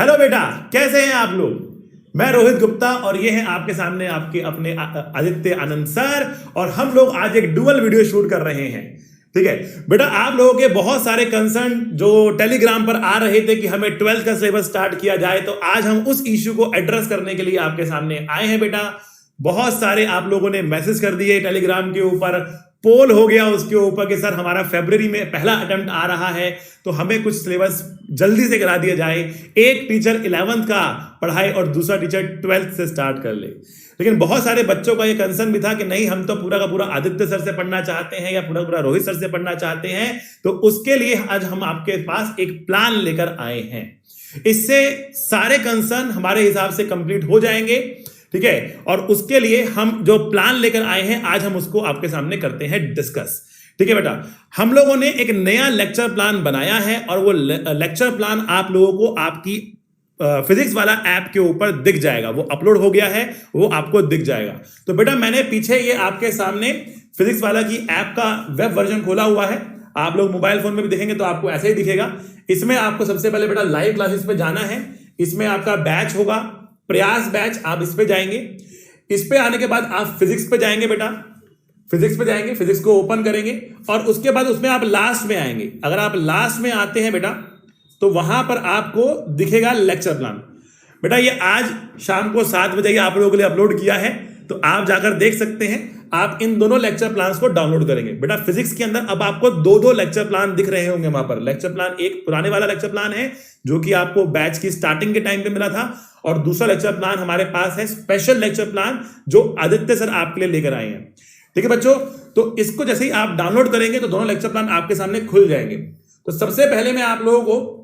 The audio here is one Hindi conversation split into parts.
हेलो बेटा, कैसे हैं आप लोग। मैं रोहित गुप्ता और ये है आपके सामने आपके अपने आदित्य आनंद सर। और हम लोग आज एक डुअल वीडियो शूट कर रहे हैं। ठीक है बेटा, आप लोगों के बहुत सारे कंसर्न जो टेलीग्राम पर आ रहे थे कि हमें 12th का सिलेबस स्टार्ट किया जाए, तो आज हम उस इश्यू को एड्रेस करने के लिए आपके सामने आए हैं बेटा। बहुत सारे आप लोगों ने मैसेज कर दिए टेलीग्राम के ऊपर, पोल हो गया उसके ऊपर कि सर हमारा फरवरी में पहला अटेम्प्ट आ रहा है तो हमें कुछ सिलेबस जल्दी से करा दिया जाए। एक टीचर 11th का पढ़ाए और दूसरा टीचर 12th से स्टार्ट कर ले। लेकिन बहुत सारे बच्चों का ये कंसर्न भी था कि नहीं, हम तो पूरा का पूरा आदित्य सर से पढ़ना चाहते हैं या पूरा पूरा रोहित सर से पढ़ना चाहते हैं। तो उसके लिए आज हम आपके पास एक प्लान लेकर आए हैं। इससे सारे कंसर्न हमारे हिसाब से कंप्लीट हो जाएंगे। ठीक है, और उसके लिए हम जो प्लान लेकर आए हैं आज हम उसको आपके सामने करते हैं डिस्कस। ठीक है बेटा, हम लोगों ने एक नया लेक्चर प्लान बनाया है और वो लेक्चर प्लान आप लोगों को आपकी फिजिक्स वाला ऐप के ऊपर दिख जाएगा। वो अपलोड हो गया है, वो आपको दिख जाएगा। तो बेटा मैंने पीछे ये आपके सामने फिजिक्स वाला की ऐप का वेब वर्जन खोला हुआ है। आप लोग मोबाइल फोन में भी देखेंगे तो आपको ऐसे ही दिखेगा। इसमें आपको सबसे पहले बेटा लाइव क्लासेस पे जाना है। इसमें आपका बैच होगा प्रयास बैच, आप इस पे जाएंगे। इस पे आने के बाद आप फिजिक्स पे जाएंगे बेटा, फिजिक्स पे जाएंगे, फिजिक्स को ओपन करेंगे और उसके बाद उसमें आप लास्ट में आएंगे। अगर आप लास्ट में आते हैं बेटा तो वहां पर आपको दिखेगा लेक्चर प्लान। बेटा ये आज शाम को 7 बजे आप लोगों के लिए अपलोड किया है, तो आप जाकर देख सकते हैं। आप इन दोनों लेक्चर प्लान्स को डाउनलोड करेंगे। बेटा फिजिक्स के अंदर अब आपको दो लेक्चर प्लान दिख रहे होंगे वहां पर। लेक्चर प्लान एक पुराने वाला लेक्चर प्लान है जो कि आपको बैच की स्टार्टिंग के टाइम पे मिला था, और दूसरा लेक्चर प्लान हमारे पास है स्पेशल लेक्चर प्लान जो आदित्य सर आपके लिए लेकर आए हैं। ठीक है बच्चों, तो इसको जैसे ही आप डाउनलोड करेंगे तो दोनों लेक्चर प्लान आपके सामने खुल जाएंगे। तो सबसे पहले मैं आप लोगों को,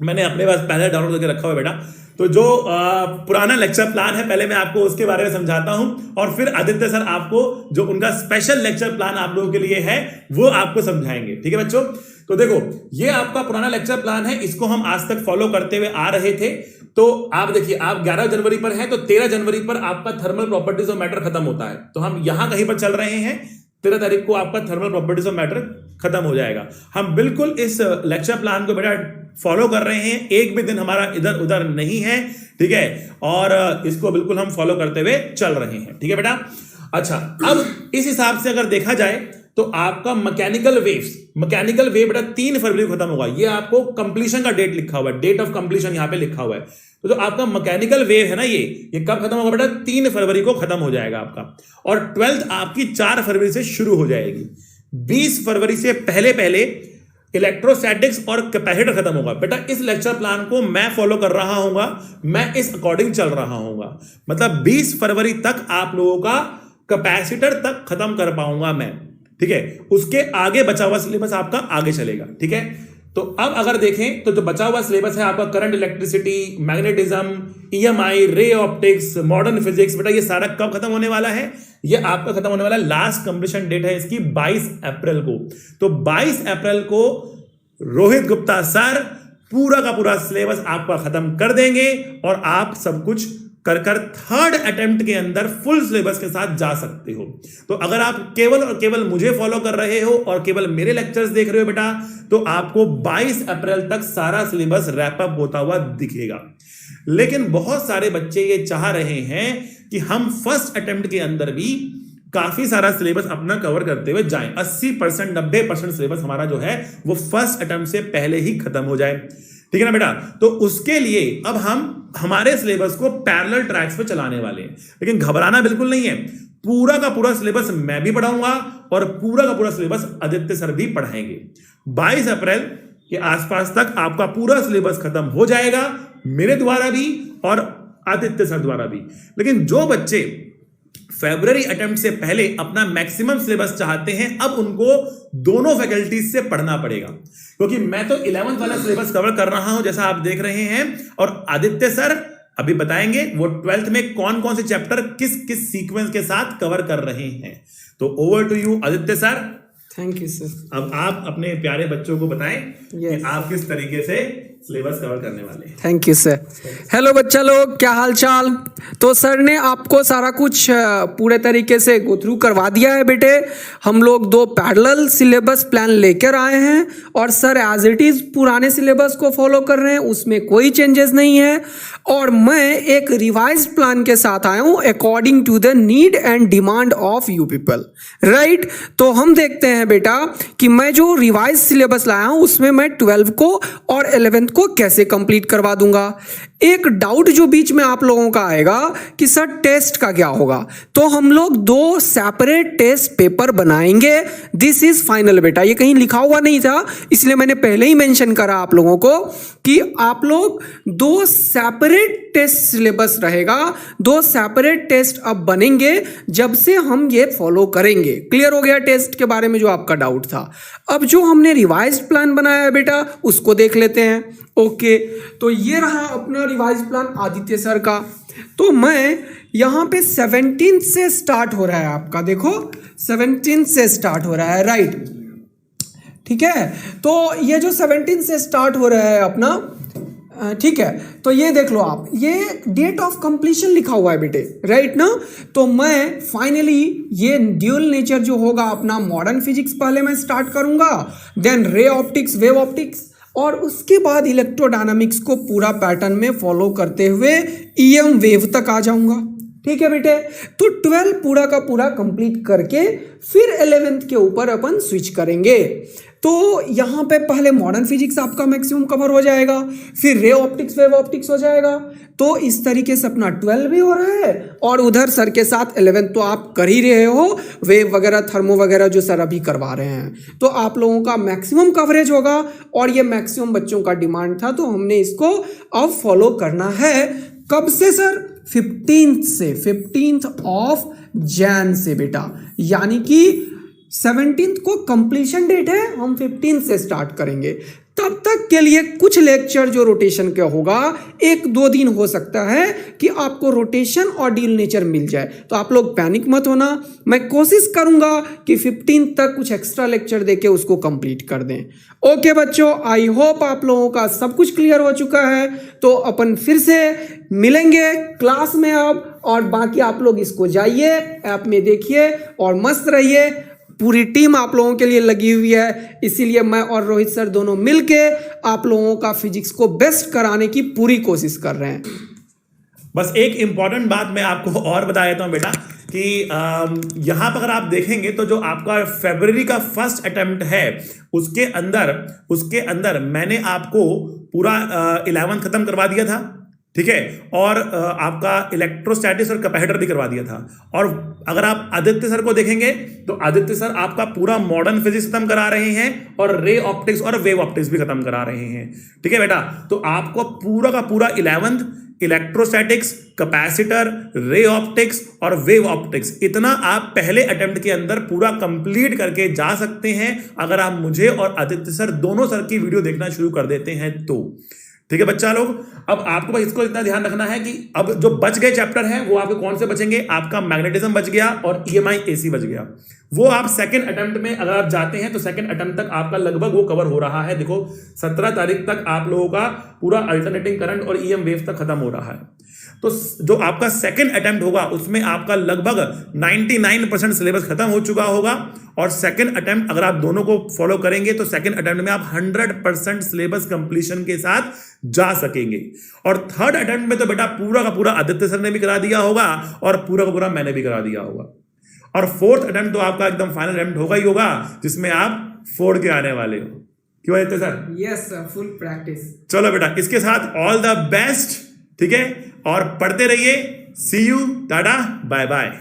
मैंने अपने पास पहले डाउनलोड करके रखा हुआ बेटा, तो जो पुराना लेक्चर प्लान है पहले मैं आपको उसके बारे में समझाता हूं और फिर आदित्य सर आपको जो उनका स्पेशल लेक्चर प्लान आप लोगों के लिए है वो आपको समझाएंगे। ठीक है बच्चों, तो देखो ये आपका पुराना लेक्चर प्लान है, इसको हम आज तक फॉलो करते हुए आ रहे थे। तो आप देखिए, आप 11 जनवरी पर हैं तो 13 जनवरी पर आपका थर्मल प्रॉपर्टीज ऑफ मैटर खत्म होता है। तो हम यहां कहीं पर चल रहे हैं, 13 तारीख को आपका थर्मल प्रॉपर्टीज ऑफ मैटर खत्म हो जाएगा। हम बिल्कुल इस लेक्चर प्लान को बेटा फॉलो कर रहे हैं, एक भी दिन हमारा इधर उधर नहीं है। ठीक है, और इसको बिल्कुल हम फॉलो करते हुए चल रहे हैं। ठीक है बेटा, अच्छा अब इस हिसाब से अगर देखा जाए तो आपका मैकेनिकल वेव बेटा 3 फरवरी को खत्म होगा। ये आपको कंप्लीशन का डेट लिखा हुआ है, डेट ऑफ कंप्लीशन यहां पे लिखा हुआ है। तो जो आपका मैकेनिकल वेव है ना, ये कब खत्म होगा बेटा? 3 फरवरी को खत्म हो जाएगा आपका। और 12th आपकी 4 फरवरी से शुरू हो जाएगी। 20 फरवरी से पहले इलेक्ट्रोस्टैटिक्स और कैपेसिटर खत्म होगा। बेटा इस लेक्चर प्लान को मैं फॉलो कर रहा हूंगा, मैं इस अकॉर्डिंग चल रहा हूंगा। मतलब 20 फरवरी तक आप लोगों का कैपेसिटर तक खत्म कर पाऊंगा मैं। ठीक है, उसके आगे बचा हुआ सिलेबस आपका आगे चलेगा। ठीक है, तो अब अगर देखें तो जो बचा हुआ सिलेबस है आपका current electricity, magnetism, EMI, ray optics, modern physics, बेटा ये सारा कब खत्म होने वाला है? ये आपका खत्म होने वाला, लास्ट कंप्लीशन डेट है इसकी 22 अप्रैल को। तो 22 अप्रैल को रोहित गुप्ता सर पूरा का पूरा सिलेबस आपका खत्म कर देंगे और आप सब कुछ कर 3rd अटेम्प्ट के अंदर फुल सिलेबस के साथ जा सकते हो। तो अगर आप केवल और केवल मुझे फॉलो कर रहे हो और केवल मेरे लेक्चर्स देख रहे हो बेटा, तो आपको 22 अप्रैल तक सारा सिलेबस रैप अप होता हुआ दिखेगा। लेकिन बहुत सारे बच्चे ये चाह रहे हैं कि हम फर्स्ट अटेम्प्ट के अंदर भी काफी सारा सिलेबस अपना कवर करते हुए जाएं। 80% 90% सिलेबस हमारा जो है वो फर्स्ट अटेम्प्ट से पहले ही खत्म हो जाए। ठीक है ना बेटा, तो उसके लिए अब हम हमारे सिलेबस को पैरेलल ट्रैक्स पे चलाने वाले हैं। लेकिन घबराना बिल्कुल नहीं है, पूरा का पूरा सिलेबस मैं भी पढ़ाऊंगा और पूरा का पूरा सिलेबस आदित्य सर भी पढ़ाएंगे। 22 अप्रैल के आसपास तक आपका पूरा सिलेबस खत्म हो जाएगा, मेरे द्वारा भी और आदित्य सर द्वारा भी। लेकिन जो बच्चे फरवरी अटेम्प्ट से पहले अपना मैक्सिमम सिलेबस चाहते हैं, अब उनको दोनों फैकल्टीज से पढ़ना पड़ेगा, क्योंकि मैं तो 11th वाला सिलेबस कवर कर रहा हूं जैसा आप देख रहे हैं, और आदित्य सर अभी बताएंगे वो 12th में कौन कौन से चैप्टर किस किस सीक्वेंस के साथ कवर कर रहे हैं। तो over to you Aditya sir. Thank you sir. अब आप अपने प्यारे बच्चों को बताएं कि आप किस तरीके से सिलेबस कवर करने वाले हैं। Thank you sir. हेलो बच्चा लोग, क्या हाल चाल। तो सर ने आपको सारा कुछ पूरे तरीके से गो थ्रू करवा दिया है बेटे। हम लोग 2 पैरेलल सिलेबस प्लान लेकर आए हैं और सर एज इट इज़ पुराने सिलेबस को फॉलो कर रहे हैं, उसमें कोई चेंजेस नहीं है। और मैं एक रिवाइज्ड प्लान के साथ आया हूँ according to the need and demand of you people, right. तो हम देखते हैं बेटा कि मैं जो रिवाइज सिलेबस लाया हूँ उसमें मैं 12 को और 11th को कैसे कंप्लीट करवा दूंगा। एक डाउट जो बीच में आप लोगों का आएगा कि सर टेस्ट का क्या होगा, तो हम लोग 2 सेपरेट टेस्ट पेपर बनाएंगे। दिस इज फाइनल बेटा, ये कहीं लिखा हुआ नहीं था इसलिए मैंने पहले ही मेंशन करा आप लोगों को कि आप लोग 2 सेपरेट टेस्ट सिलेबस रहेगा, 2 सेपरेट टेस्ट अब बनेंगे जब से हम ये फॉलो करेंगे। क्लियर हो गया टेस्ट के बारे में जो आपका डाउट था। अब जो हमने रिवाइज्ड प्लान बनाया है बेटा उसको देख लेते हैं। ओके, तो ये रहा अपना रिवाइज प्लान आदित्य सर का। तो मैं यहाँ पे 17 से स्टार्ट हो रहा है आपका, देखो 17 से स्टार्ट हो रहा है, राइट। ठीक है, तो ये जो 17 से स्टार्ट हो रहा है अपना, ठीक है, तो ये देख लो आप, ये डेट ऑफ कंप्लीशन लिखा हुआ है बेटे, राइट ना। तो मैं फाइनली ये ड्यूल नेचर जो होगा अपना मॉडर्न फिजिक्स पहले मैं स्टार्ट करूंगा, then ray optics, wave optics, और उसके बाद इलेक्ट्रोडायनामिक्स को पूरा पैटर्न में फॉलो करते हुए ईएम वेव तक आ जाऊंगा। ठीक है बेटे, तो 12 पूरा का पूरा कंप्लीट करके फिर 11th के ऊपर अपन स्विच करेंगे। तो यहाँ पे पहले मॉडर्न फिजिक्स आपका मैक्सिमम कवर हो जाएगा, फिर रे ऑप्टिक्स, वेव ऑप्टिक्स हो जाएगा। तो इस तरीके से अपना 12 भी हो रहा है और उधर सर के साथ 11 तो आप कर ही रहे हो, वेव वगैरह, थर्मो वगैरह जो सर अभी करवा रहे हैं। तो आप लोगों का मैक्सिमम कवरेज होगा और ये मैक्सिमम बच्चों का डिमांड था, तो हमने इसको अब फॉलो करना है। कब से सर? 15 से, 15th ऑफ जैन से बेटा, यानी कि 17th को कंप्लीशन डेट है, हम 15 से स्टार्ट करेंगे। तब तक के लिए कुछ लेक्चर जो रोटेशन का होगा 1-2 दिन हो सकता है कि आपको रोटेशन और डील नेचर मिल जाए, तो आप लोग पैनिक मत होना। मैं कोशिश करूंगा कि 15 तक कुछ एक्स्ट्रा लेक्चर देके उसको कंप्लीट कर दें। ओके बच्चों, आई होप आप लोगों का सब कुछ क्लियर हो चुका है। तो अपन फिर से मिलेंगे क्लास में अब, और बाकी आप लोग इसको जाइए, ऐप में देखिए और मस्त रहिए। पूरी टीम आप लोगों के लिए लगी हुई है, इसीलिए मैं और रोहित सर दोनों मिलके आप लोगों का फिजिक्स को बेस्ट कराने की पूरी कोशिश कर रहे हैं। बस एक इंपॉर्टेंट बात मैं आपको और बता देता हूं बेटा कि यहां पर अगर आप देखेंगे तो जो आपका फरवरी का फर्स्ट अटेम्प्ट है उसके अंदर मैंने आपको पूरा 11 खत्म करवा दिया था, ठीक है, और आपका इलेक्ट्रोस्टैटिक्स और कैपेसिटर भी करवा दिया था। और अगर आप आदित्य सर को देखेंगे तो आदित्य सर आपका पूरा मॉडर्न फिजिक्स खत्म करा रहे हैं और रे ऑप्टिक्स और वेव ऑप्टिक्स भी खत्म करा रहे हैं। ठीक है बेटा, तो आपको पूरा का पूरा 11th electrostatics, capacitor, ray optics और वेव ऑप्टिक्स, इतना आप पहले अटेम्प्ट के अंदर पूरा कंप्लीट करके जा सकते हैं अगर आप मुझे और आदित्य सर दोनों सर की वीडियो देखना शुरू कर देते हैं तो। ठीक है बच्चा लोग, अब आपको बस इसको इतना ध्यान रखना है कि अब जो बच गए चैप्टर हैं वो आपके कौन से बचेंगे, आपका मैग्नेटिज्म बच गया और ईएमआई एसी बच गया। वो आप सेकंड अटेम्प्ट में अगर आप जाते हैं तो सेकंड अटेम्प्ट तक आपका लगभग वो कवर हो रहा है। देखो 17 तारीख तक आप लोगों का पूरा अल्टरनेटिंग करंट और ईएम वेव तक खत्म हो रहा है। तो जो आपका सेकंड अटेम्प्ट होगा उसमें आपका लगभग 99% सिलेबस खत्म हो चुका होगा, और सेकंड अटेम्प्ट अगर आप दोनों को फॉलो करेंगे तो सेकंड अटेम्प्ट में आप 100% सिलेबस कंप्लीशन के साथ जा सकेंगे। और थर्ड अटेम्प्ट में तो बेटा पूरा का पूरा आदित्य सर ने भी करा दिया होगा और पूरा का पूरा मैंने भी करा दिया होगा। और फोर्थ अटेम्प्ट तो आपका एकदम फाइनल अटेम्प्ट होगा ही होगा जिसमें आप फोड़ के आने वाले हो। क्यों Aditya sir? Yes sir, full practice. चलो बेटा, इसके साथ ऑल द बेस्ट, ठीक है, और पढ़ते रहिए। सी यू, टाटा, बाय बाय।